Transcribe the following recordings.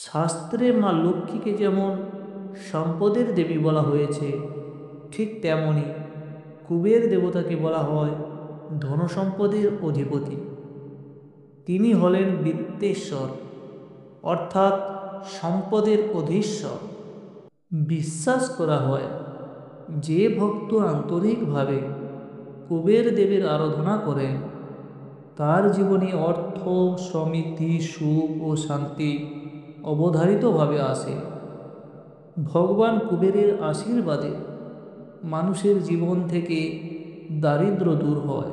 শাস্ত্রে মা লক্ষ্মীকে যেমন সম্পদের দেবী বলা হয়েছে, ঠিক তেমনি কুবের দেবতাকে বলা হয় ধনসম্পদের অধিপতি। তিনি হলেন বিত্তেশ্বর, অর্থাৎ সম্পদের অধীশ্বর। বিশ্বাস করা হয় যে ভক্ত আন্তরিকভাবে কুবের দেবের আরাধনা করেন তার জীবনে অর্থ, সমৃদ্ধি, সুখ ও শান্তি অবধারিতভাবে আসে। ভগবান কুবেরের আশীর্বাদে মানুষের জীবন থেকে দারিদ্র্য দূর হয়,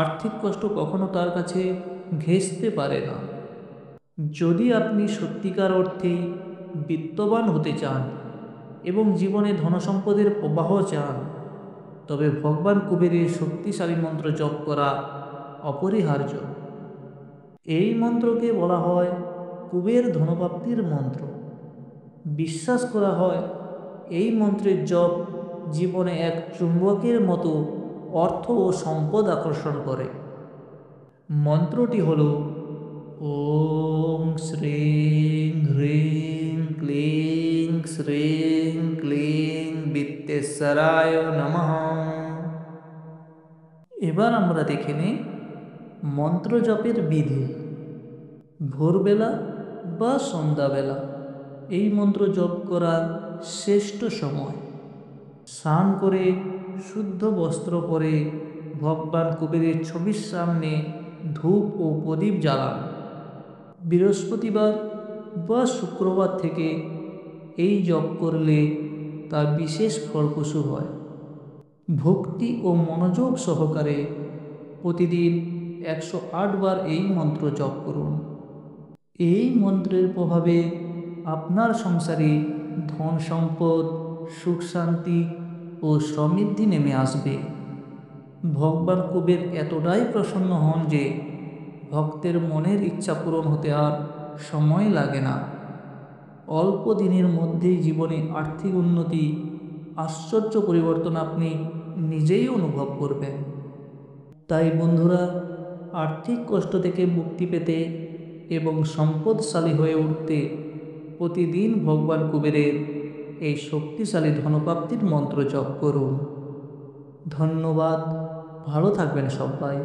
আর্থিক কষ্ট কখনো তার কাছে ঘেঁষতে পারে না। যদি আপনি সত্যিকার অর্থেই বিত্তবান হতে চান এবং জীবনে ধনসম্পদের প্রবাহ চান, তবে ভগবান কুবেরের শক্তিশালী মন্ত্র জপ করা অপরিহার্য। এই মন্ত্রকে বলা হয় কুবের ধনপ্রাপ্তির মন্ত্র। বিশ্বাস করা হয় এই মন্ত্রের জপ জীবনে এক চুম্বকের মতো অর্থ ও সম্পদ আকর্ষণ করে। মন্ত্রটি হল ওম শ্রীং হ্রিং ক্লিং শ্রীং ক্লিং বিত্তেশ্বরায় নমঃ। এবার আমরা দেখে নিই মন্ত্র জপের বিধি। ভোরবেলা বা সন্ধ্যাবেলা এই মন্ত্র জপ করার শ্রেষ্ঠ সময়। স্নান করে শুদ্ধ বস্ত্র পরে ভগবান কুবেরের ছবির সামনে ধূপ ও প্রদীপ জ্বালান। বৃহস্পতিবার বা শুক্রবার থেকে এই জপ করলে তা বিশেষ ফলপ্রসূ হয়। ভক্তি ও মনোযোগ সহকারে প্রতিদিন 108 বার এই মন্ত্র জপ করুন। এই মন্ত্রের প্রভাবে আপনার সংসারে ধন সম্পদ, সুখ শান্তি ও সমৃদ্ধি নেমে আসবে। ভগবান কুবের এতটাই প্রসন্ন হন যে ভক্তের মনের ইচ্ছা পূরণ হতে আর সময় লাগে না। অল্প দিনের মধ্যেই জীবনে আর্থিক উন্নতি, আশ্চর্য পরিবর্তন আপনি নিজেই অনুভব করবেন। তাই বন্ধুরা, আর্থিক কষ্ট থেকে মুক্তি পেতে এবং সম্পদশালী হয়ে উঠতে প্রতিদিন ভগবান কুবেরের এই শক্তিশালী ধনপ্রাপ্তির মন্ত্র জপ করুন। ধন্যবাদ। ভালো থাকবেন সবাই।